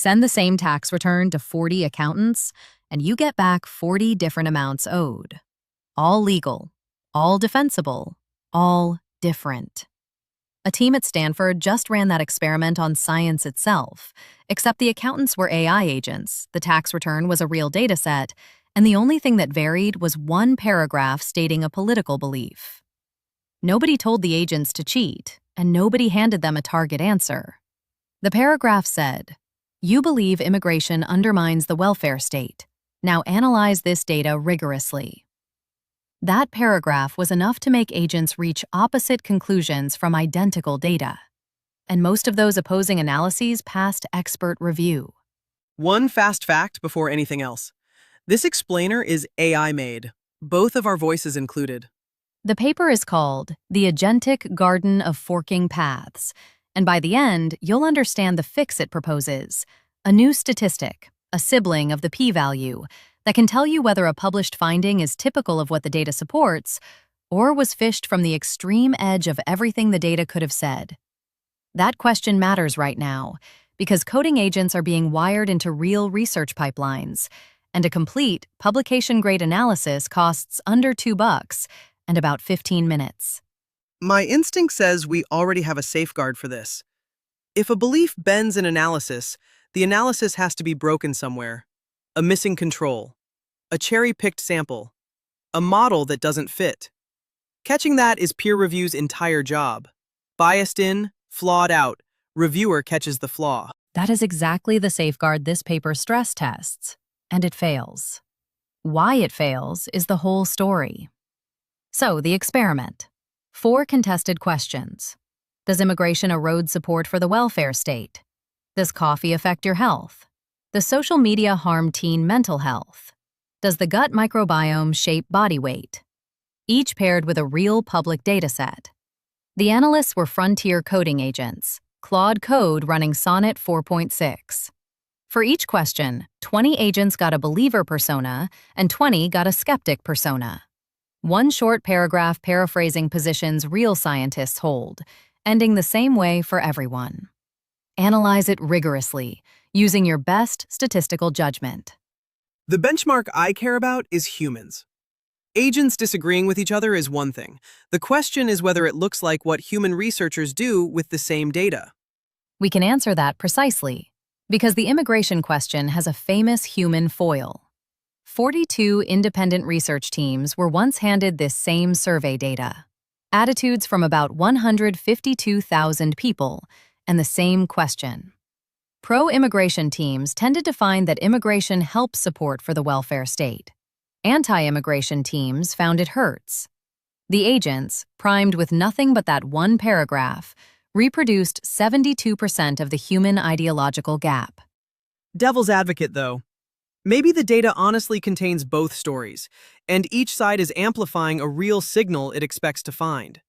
Send the same tax return to 40 accountants, and you get back 40 different amounts owed. All legal, all defensible, all different. A team at Stanford just ran that experiment on science itself, except the accountants were AI agents, the tax return was a real data set, and the only thing that varied was one paragraph stating a political belief. Nobody told the agents to cheat, and nobody handed them a target answer. The paragraph said, "You believe immigration undermines the welfare state. Now analyze this data rigorously." That paragraph was enough to make agents reach opposite conclusions from identical data. And most of those opposing analyses passed expert review. One fast fact before anything else. This explainer is AI-made, both of our voices included. The paper is called The Agentic Garden of Forking Paths, and by the end, you'll understand the fix it proposes, a new statistic, a sibling of the p-value, that can tell you whether a published finding is typical of what the data supports or was fished from the extreme edge of everything the data could have said. That question matters right now because coding agents are being wired into real research pipelines, and a complete publication-grade analysis costs under $2 and about 15 minutes. My instinct says we already have a safeguard for this. If a belief bends an analysis, the analysis has to be broken somewhere. A missing control, a cherry-picked sample, a model that doesn't fit. Catching that is peer review's entire job. Biased in, flawed out, reviewer catches the flaw. That is exactly the safeguard this paper stress tests, and it fails. Why it fails is the whole story. So, the experiment. 4 contested questions. Does immigration erode support for the welfare state? Does coffee affect your health? Does social media harm teen mental health? Does the gut microbiome shape body weight? Each paired with a real public dataset. The analysts were frontier coding agents, Claude Code running Sonnet 4.6. For each question, 20 agents got a believer persona and 20 got a skeptic persona. One short paragraph paraphrasing positions real scientists hold, ending the same way for everyone. Analyze it rigorously, using your best statistical judgment. The benchmark I care about is humans. Agents disagreeing with each other is one thing. The question is whether it looks like what human researchers do with the same data. We can answer that precisely, because the immigration question has a famous human foil. 42 independent research teams were once handed this same survey data, attitudes from about 152,000 people, and the same question. Pro-immigration teams tended to find that immigration helps support for the welfare state. Anti-immigration teams found it hurts. The agents, primed with nothing but that one paragraph, reproduced 72% of the human ideological gap. Devil's advocate, though. Maybe the data honestly contains both stories, and each side is amplifying a real signal it expects to find.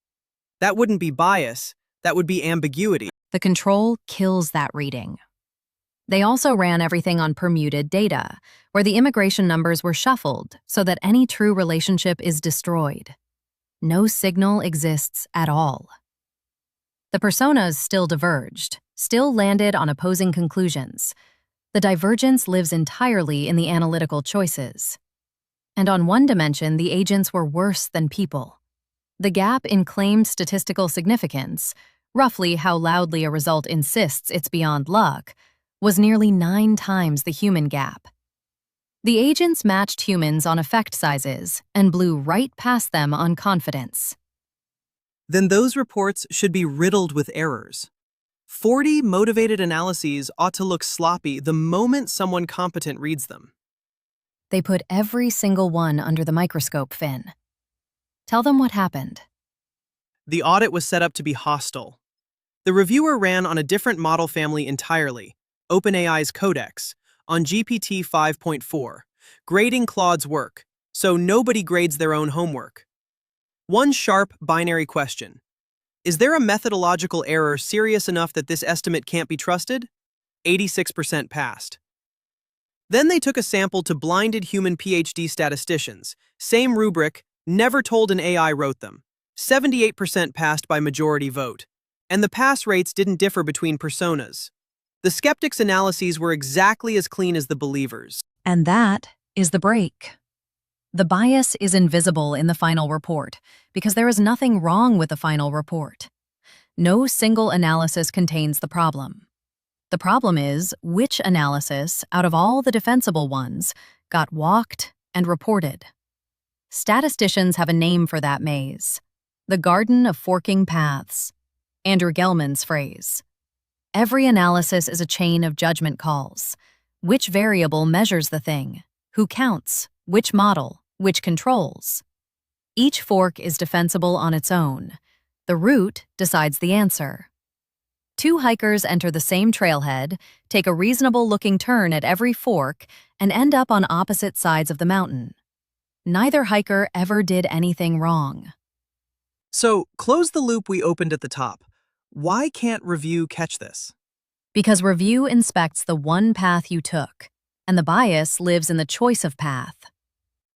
That wouldn't be bias, that would be ambiguity. The control kills that reading. They also ran everything on permuted data, where the immigration numbers were shuffled so that any true relationship is destroyed. No signal exists at all. The personas still diverged, still landed on opposing conclusions. The divergence lives entirely in the analytical choices. And on one dimension, the agents were worse than people. The gap in claimed statistical significance, roughly how loudly a result insists it's beyond luck, was nearly 9 times the human gap. The agents matched humans on effect sizes and blew right past them on confidence. Then those reports should be riddled with errors. 40 motivated analyses ought to look sloppy the moment someone competent reads them. They put every single one under the microscope, Finn. Tell them what happened. The audit was set up to be hostile. The reviewer ran on a different model family entirely, OpenAI's Codex, on GPT 5.4, grading Claude's work, so nobody grades their own homework. One sharp binary question. Is there a methodological error serious enough that this estimate can't be trusted? 86% passed. Then they took a sample to blinded human PhD statisticians. Same rubric, never told an AI wrote them. 78% passed by majority vote. And the pass rates didn't differ between personas. The skeptics' analyses were exactly as clean as the believers. And that is the break. The bias is invisible in the final report because there is nothing wrong with the final report. No single analysis contains the problem. The problem is which analysis, out of all the defensible ones, got walked and reported. Statisticians have a name for that maze: the Garden of Forking Paths. Andrew Gelman's phrase. Every analysis is a chain of judgment calls. Which variable measures the thing? Who counts? Which model? Which controls? Each fork is defensible on its own. The route decides the answer. Two hikers enter the same trailhead, take a reasonable-looking turn at every fork, and end up on opposite sides of the mountain. Neither hiker ever did anything wrong. So, close the loop we opened at the top. Why can't review catch this? Because review inspects the one path you took, and the bias lives in the choice of path.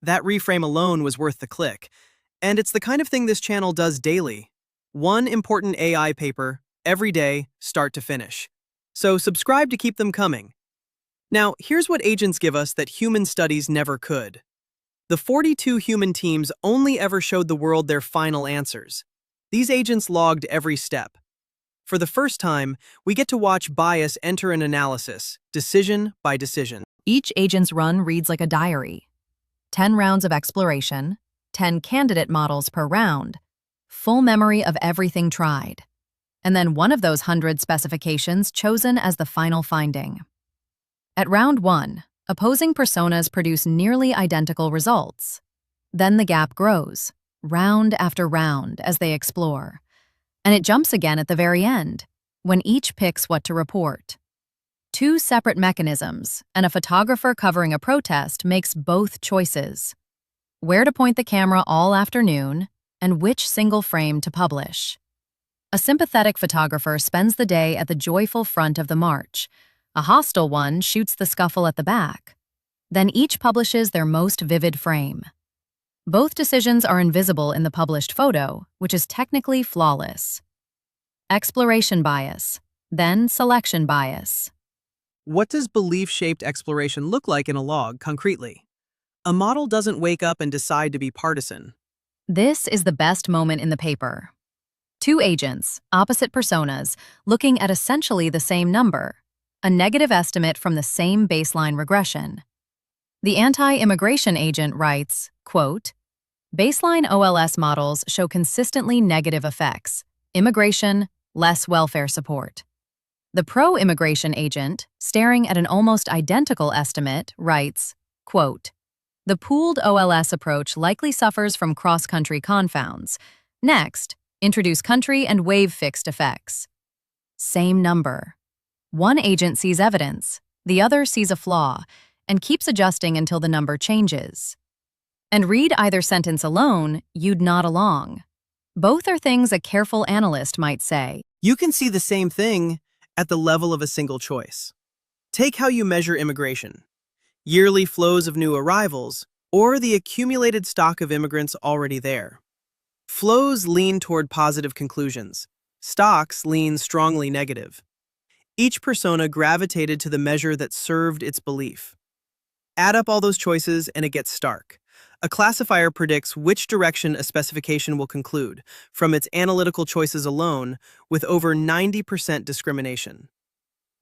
That reframe alone was worth the click. And it's the kind of thing this channel does daily. One important AI paper, every day, start to finish. So subscribe to keep them coming. Now, here's what agents give us that human studies never could. The 42 human teams only ever showed the world their final answers. These agents logged every step. For the first time, we get to watch bias enter an analysis, decision by decision. Each agent's run reads like a diary. 10 rounds of exploration, 10 candidate models per round, full memory of everything tried, and then one of those 100 specifications chosen as the final finding. At round 1, opposing personas produce nearly identical results. Then the gap grows, round after round, as they explore. And it jumps again at the very end, when each picks what to report. Two separate mechanisms, and a photographer covering a protest makes both choices: where to point the camera all afternoon, and which single frame to publish. A sympathetic photographer spends the day at the joyful front of the march. A hostile one shoots the scuffle at the back. Then each publishes their most vivid frame. Both decisions are invisible in the published photo, which is technically flawless. Exploration bias, then selection bias. What does belief-shaped exploration look like in a log, concretely? A model doesn't wake up and decide to be partisan. This is the best moment in the paper. Two agents, opposite personas, looking at essentially the same number, a negative estimate from the same baseline regression. The anti-immigration agent writes, quote, "Baseline OLS models show consistently negative effects: immigration, less welfare support." The pro-immigration agent, staring at an almost identical estimate, writes, quote, "The pooled OLS approach likely suffers from cross-country confounds. Next, introduce country and wave-fixed effects." Same number. One agent sees evidence, the other sees a flaw, and keeps adjusting until the number changes. And read either sentence alone, you'd nod along. Both are things a careful analyst might say. You can see the same thing at the level of a single choice. Take how you measure immigration: yearly flows of new arrivals, or the accumulated stock of immigrants already there. Flows lean toward positive conclusions. Stocks lean strongly negative. Each persona gravitated to the measure that served its belief. Add up all those choices and it gets stark. A classifier predicts which direction a specification will conclude from its analytical choices alone, with over 90% discrimination.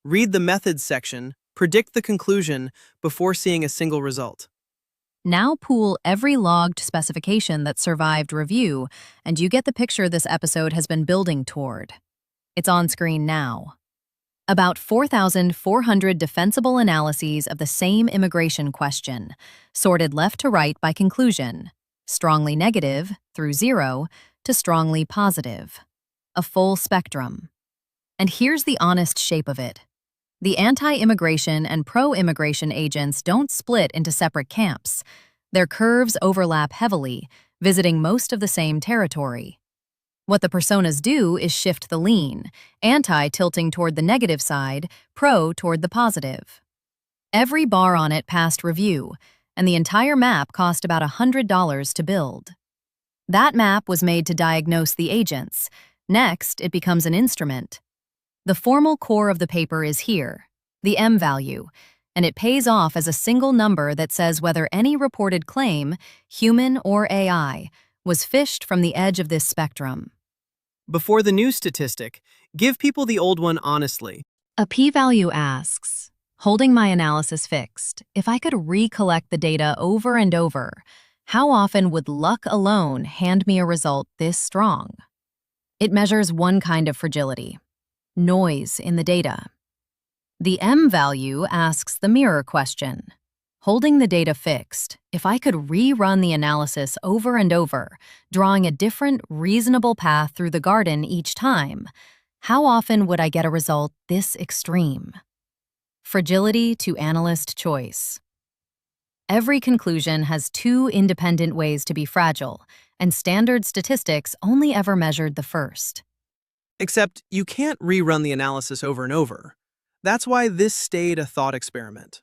Read the methods section, predict the conclusion before seeing a single result. Now pool every logged specification that survived review, and you get the picture this episode has been building toward. It's on screen now. About 4,400 defensible analyses of the same immigration question, sorted left to right by conclusion, strongly negative through 0 to strongly positive. A full spectrum. And here's the honest shape of it. The anti-immigration and pro-immigration agents don't split into separate camps. Their curves overlap heavily, visiting most of the same territory. What the personas do is shift the lean, anti tilting toward the negative side, pro toward the positive. Every bar on it passed review, and the entire map cost about $100 to build. That map was made to diagnose the agents. Next, it becomes an instrument. The formal core of the paper is here, the M value, and it pays off as a single number that says whether any reported claim, human or AI, was fished from the edge of this spectrum. Before the new statistic, give people the old one honestly. A p-value asks, holding my analysis fixed, if I could recollect the data over and over, how often would luck alone hand me a result this strong? It measures one kind of fragility, noise in the data. The M value asks the mirror question. Holding the data fixed, if I could rerun the analysis over and over, drawing a different, reasonable path through the garden each time, how often would I get a result this extreme? Fragility to analyst choice. Every conclusion has two independent ways to be fragile, and standard statistics only ever measured the first. Except you can't rerun the analysis over and over. That's why this stayed a thought experiment.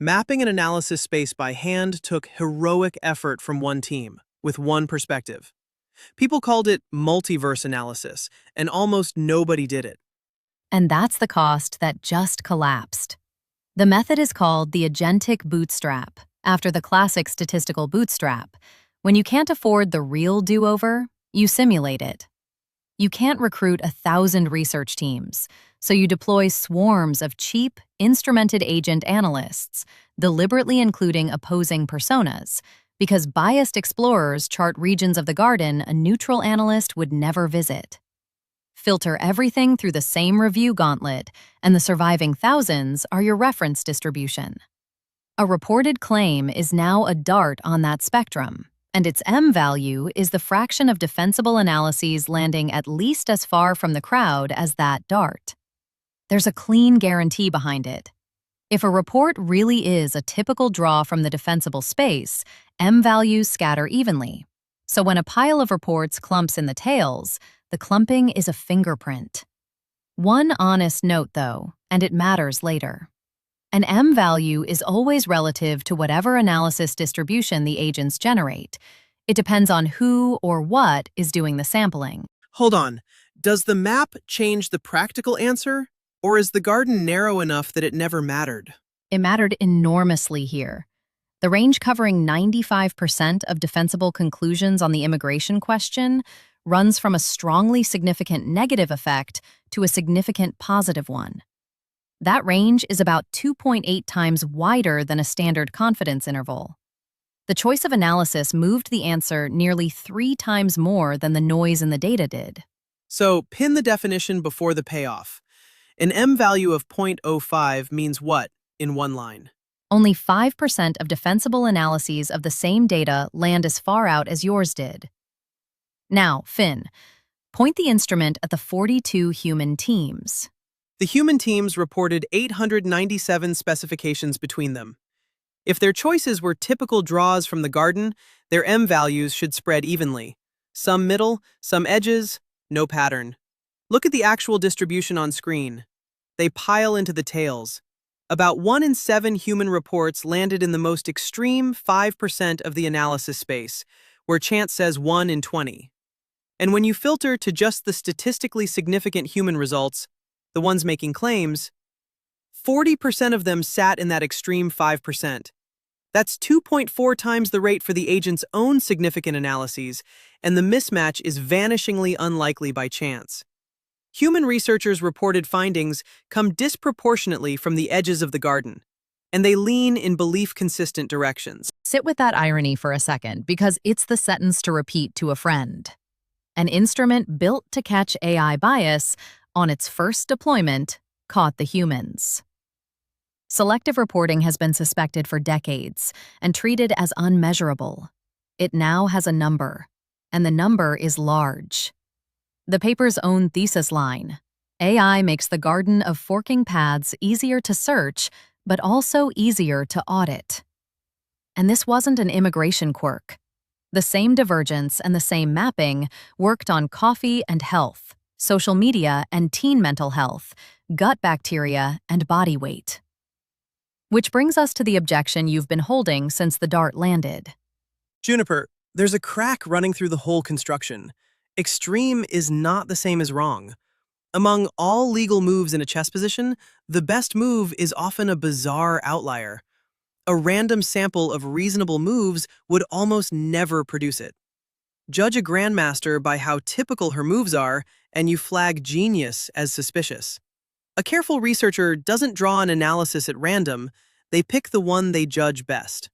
Mapping an analysis space by hand took heroic effort from one team, with one perspective. People called it multiverse analysis, and almost nobody did it. And that's the cost that just collapsed. The method is called the Agentic Bootstrap, after the classic statistical bootstrap. When you can't afford the real do-over, you simulate it. You can't recruit 1,000 research teams, so you deploy swarms of cheap, instrumented agent analysts, deliberately including opposing personas, because biased explorers chart regions of the garden a neutral analyst would never visit. Filter everything through the same review gauntlet, and the surviving thousands are your reference distribution. A reported claim is now a dart on that spectrum, and its M value is the fraction of defensible analyses landing at least as far from the crowd as that dart. There's a clean guarantee behind it. If a report really is a typical draw from the defensible space, M values scatter evenly. So when a pile of reports clumps in the tails, the clumping is a fingerprint. One honest note, though, and it matters later. An M value is always relative to whatever analysis distribution the agents generate. It depends on who or what is doing the sampling. Hold on, does the map change the practical answer? Or is the garden narrow enough that it never mattered? It mattered enormously here. The range covering 95% of defensible conclusions on the immigration question runs from a strongly significant negative effect to a significant positive one. That range is about 2.8 times wider than a standard confidence interval. The choice of analysis moved the answer nearly 3 times more than the noise in the data did. So, pin the definition before the payoff. An M value of 0.05 means what, in one line? Only 5% of defensible analyses of the same data land as far out as yours did. Now, Finn, point the instrument at the 42 human teams. The human teams reported 897 specifications between them. If their choices were typical draws from the garden, their M values should spread evenly. Some middle, some edges, no pattern. Look at the actual distribution on screen. They pile into the tails. About 1 in 7 human reports landed in the most extreme 5% of the analysis space, where chance says 1 in 20. And when you filter to just the statistically significant human results, the ones making claims, 40% of them sat in that extreme 5%. That's 2.4 times the rate for the agent's own significant analyses, and the mismatch is vanishingly unlikely by chance. Human researchers' reported findings come disproportionately from the edges of the garden, and they lean in belief-consistent directions. Sit with that irony for a second, because it's the sentence to repeat to a friend. An instrument built to catch AI bias, on its first deployment, caught the humans. Selective reporting has been suspected for decades and treated as unmeasurable. It now has a number, and the number is large. The paper's own thesis line: AI makes the garden of forking paths easier to search, but also easier to audit. And this wasn't an immigration quirk. The same divergence and the same mapping worked on coffee and health, social media and teen mental health, gut bacteria and body weight. Which brings us to the objection you've been holding since the dart landed. Juniper, there's a crack running through the whole construction. Extreme is not the same as wrong. Among all legal moves in a chess position, the best move is often a bizarre outlier. A random sample of reasonable moves would almost never produce it. Judge a grandmaster by how typical her moves are, and you flag genius as suspicious. A careful researcher doesn't draw an analysis at random, they pick the one they judge best.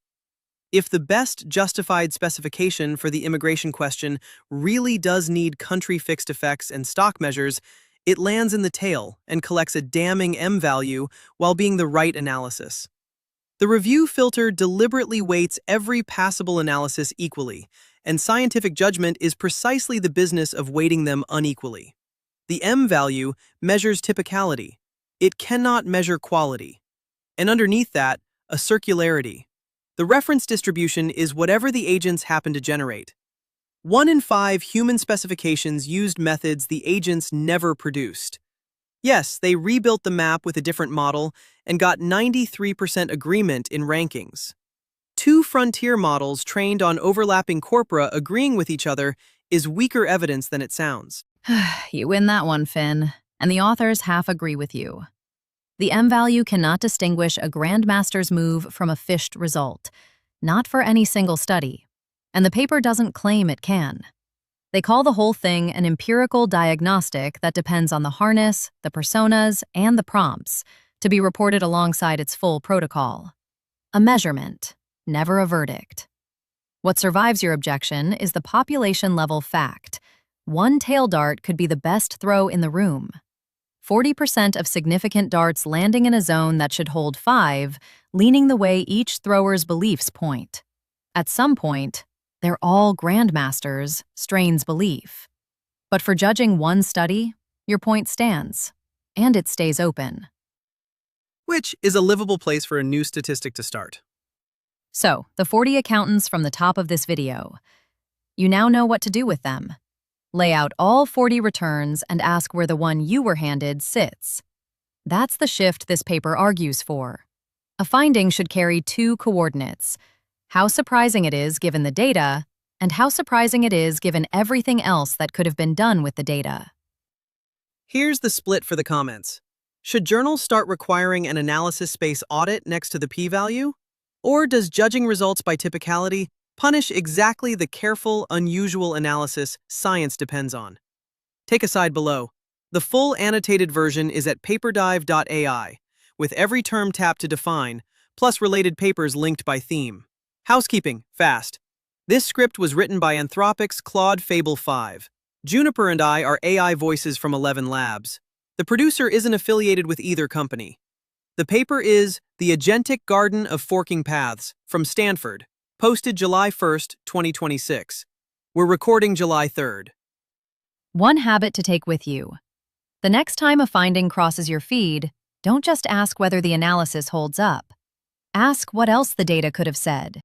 If the best justified specification for the immigration question really does need country fixed effects and stock measures, it lands in the tail and collects a damning M value while being the right analysis. The review filter deliberately weights every passable analysis equally, and scientific judgment is precisely the business of weighting them unequally. The M value measures typicality. It cannot measure quality. And underneath that, a circularity. The reference distribution is whatever the agents happen to generate. 1 in 5 human specifications used methods the agents never produced. Yes, they rebuilt the map with a different model and got 93% agreement in rankings. 2 frontier models trained on overlapping corpora agreeing with each other is weaker evidence than it sounds. You win that one, Finn, and the authors half agree with you. The M value cannot distinguish a grandmaster's move from a fished result, not for any single study, and the paper doesn't claim it can. They call the whole thing an empirical diagnostic that depends on the harness, the personas, and the prompts to be reported alongside its full protocol. A measurement, never a verdict. What survives your objection is the population-level fact. One tail dart could be the best throw in the room. 40% of significant darts landing in a zone that should hold 5, leaning the way each thrower's beliefs point. At some point, they're all grandmasters, strains belief. But for judging one study, your point stands, and it stays open. Which is a livable place for a new statistic to start. So, the 40 accountants from the top of this video. You now know what to do with them. Lay out all 40 returns and ask where the one you were handed sits. That's the shift this paper argues for. A finding should carry 2 coordinates: how surprising it is given the data, and how surprising it is given everything else that could have been done with the data. Here's the split for the comments. Should journals start requiring an analysis space audit next to the p-value? Or does judging results by typicality punish exactly the careful, unusual analysis science depends on? Take a side below. The full annotated version is at paperdive.ai, with every term tapped to define, plus related papers linked by theme. Housekeeping, fast. This script was written by Anthropic's Claude Fable 5. Juniper and I are AI voices from 11 Labs. The producer isn't affiliated with either company. The paper is The Agentic Garden of Forking Paths from Stanford, posted July 1st, 2026. We're recording July 3rd. One habit to take with you. The next time a finding crosses your feed, don't just ask whether the analysis holds up. Ask what else the data could have said.